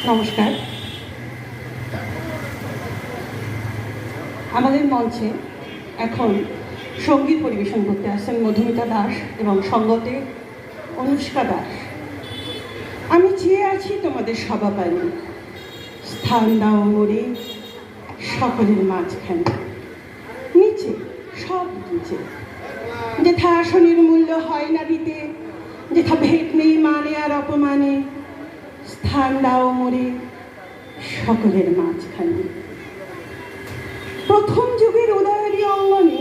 নমস্কার। আমাদের মঞ্চে এখন সঙ্গীত পরিবেশন করতে আসছেন মধুমিতা দাস এবং সঙ্গতে অনুষ্কা দাস। আমি চেয়ে আছি তোমাদের সভাপানি, স্থান দাও মোরে সকলের মাঝখানে। নিচে, সব নিচে, যেথা আসনের মূল্য হয় না দিতে, যেথা ভেদ নেই মানে আর অপমানে, স্থান দাও মোরে সকলের মাঝখানে। প্রথম যুগের উদয়েরই অঙ্গনে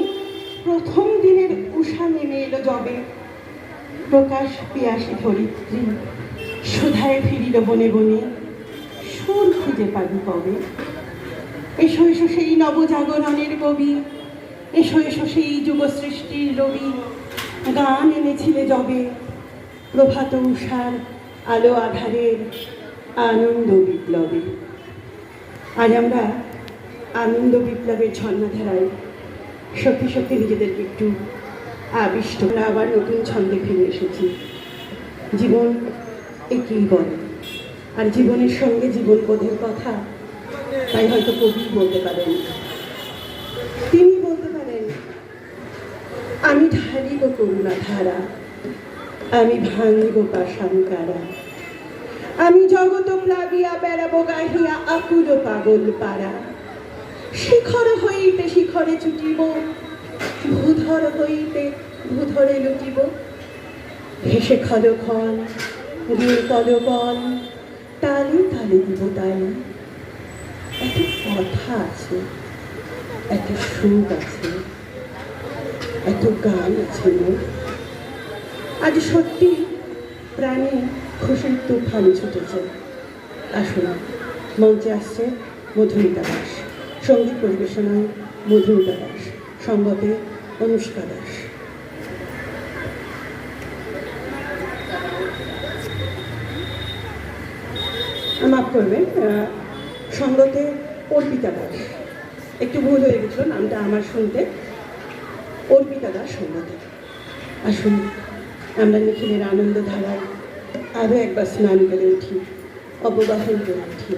প্রথম দিনের উষা নেমে এলো যবে, প্রকাশ পিয়াসী ধরিত্রী সুধায় ফিরিল বনে বনে, সুর খুঁজে পাবি কবে। এসো এসো সেই নবজাগরণের কবি, এসো এসো সেই যুগ সৃষ্টির রবি, গান এনেছিলে যবে প্রভাত উষার আলো আধারের আনন্দ বিপ্লবে। আজ আমরা আনন্দ বিপ্লবের ঝর্ণাধারায় সত্যি সত্যি নিজেদেরকে একটু আবিষ্ট, আবার নতুন ছন্দে ফিরে এসেছি। জীবন একেই বলে, আর জীবনের সঙ্গে জীবনবোধের কথা তাই হয়তো কবি বলতে পারেন। তিনি বলতে পারেন, আমি ঢালিব করুণা ধারা, আমি ভাঙিব পাষাণ কারা, আমি জগত প্লাবিয়া বেড়াবো গাহিয়া আকুল পাগল পাড়া। শিখর হইতে শিখরে ছুটিব, ভূধর হইতে ভূধরে লুটিব, ভেসে খল খল গিয়ে কল বল, তালে তালে দিব তালে। এত কথা আছে, এত সুখ আছে, এত গান আছে। আজ সত্যি প্রাণে খুশির তুফান ছুটেছে। আসুন, মঞ্চে আসছে মধুমিতা দাস, সঙ্গীত পরিবেশনায় মধুমিতা দাস, সঙ্গতে অনুষ্কা দাস। মাফ করবেন, সঙ্গতে অর্পিতা দাস। একটু ভুল হয়ে গেছিল, নামটা আমার শুনতে। অর্পিতা দাস সঙ্গতে। আসুন, আমরা নিখিলের আনন্দ ধারায় আরও একবার স্নান করে উঠি, অবগাহন করে উঠি।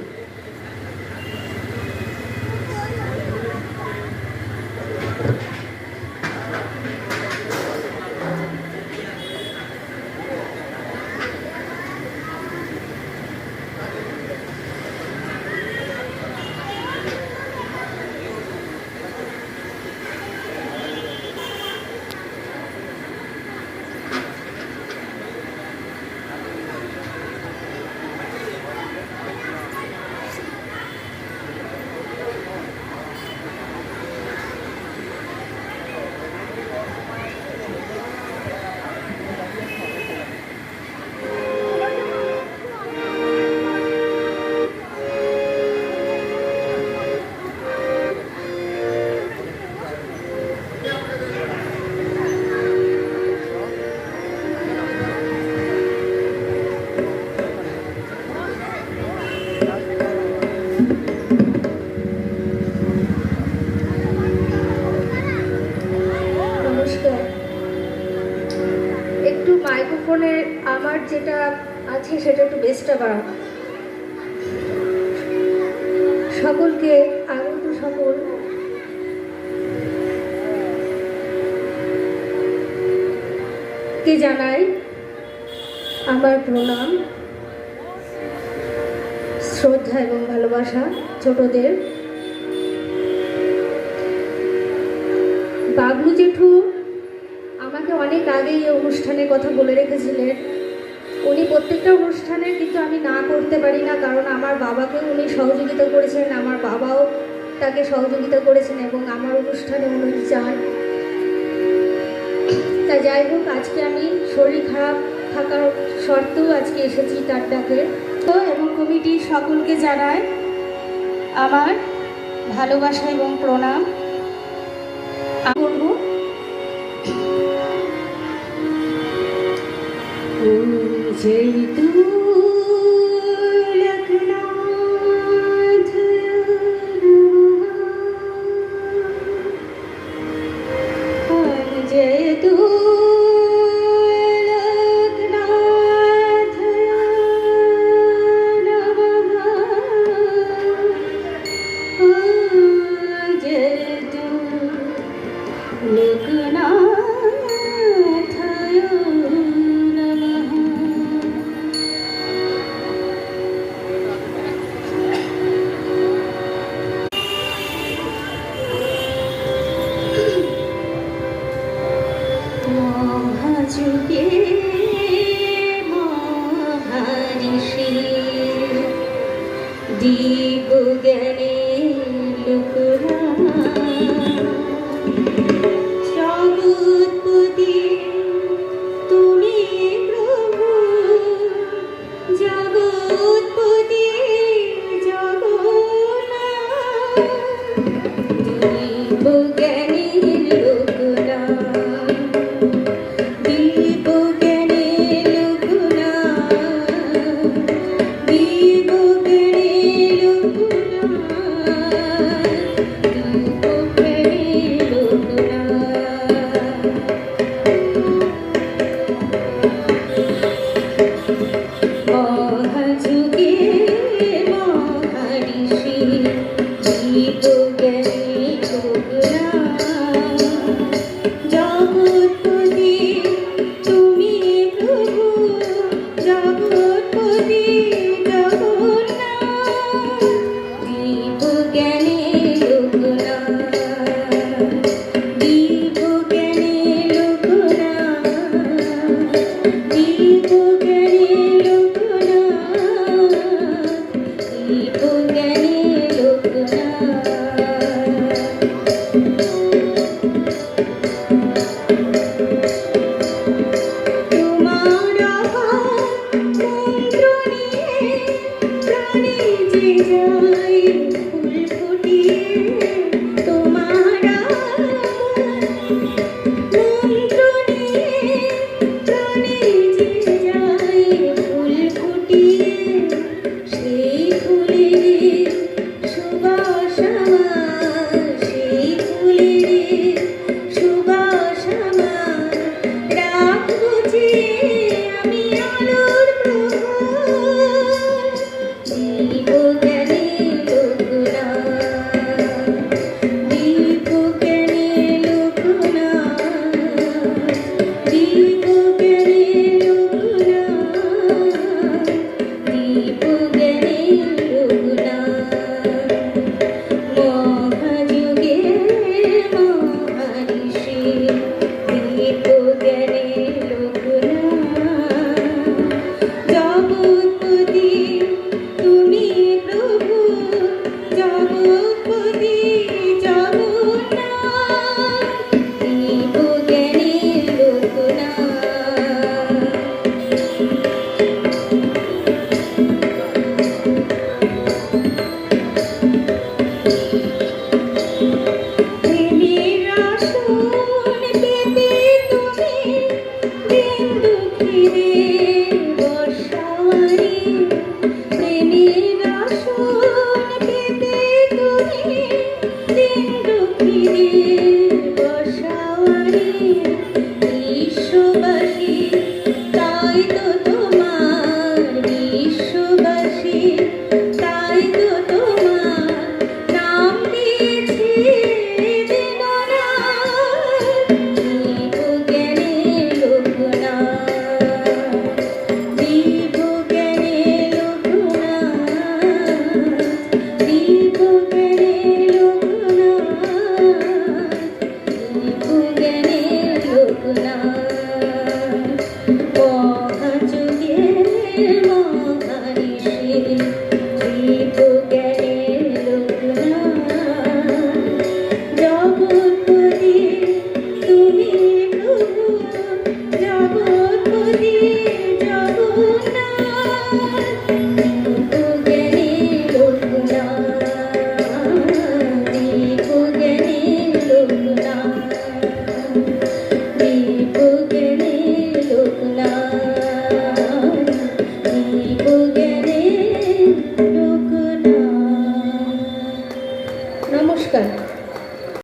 মাইক্রোফোনে আমার যেটা আছে সেটা একটু বেস্টটা বাড়াও। সকলকে আগত সকল কে জানাই আমার প্রণাম, শ্রদ্ধা এবং ভালোবাসা। ছোটদের বাবলু জেঠু আমাকে অনেক আগে এই অনুষ্ঠানের কথা বলে রেখেছিলেন। উনি প্রত্যেকটা অনুষ্ঠানে কিন্তু আমি না করতে পারি না, কারণ আমার বাবাকেও উনি সহযোগিতা করেছেন, আমার বাবাও তাকে সহযোগিতা করেছেন এবং আমার অনুষ্ঠানে উনি চান। তা যাই হোক, আজকে আমি শরীর খারাপ থাকার সত্ত্বেও আজকে এসেছি তার ডাকে। তো এবং কমিটির সকলকে জানাই আমার ভালোবাসা এবং প্রণাম করব। जय तू लखनाथ जय तू लखनाथ नमः। দীপ জ্ঞানে লোকরা জগৎপতি তুমি প্রভু জগৎপতি জগন্নাথ দীপ জ্ঞানে লোকরা দীপ জ্ঞানে লোকরা দীপ জ্ঞানে মহাযুগে মহারিষি দীপ জ্ঞানে লোকরা জগৎপতি তুমি প্রভু জগৎপতি জগন্নাথ দীপ জ্ঞানে লোকরা দীপ জ্ঞানে লোকরা দীপ জ্ঞানে লোকরা দীপ জ্ঞানে লোকরা তোমার মন্ত্র নিয়ে প্রাণে যে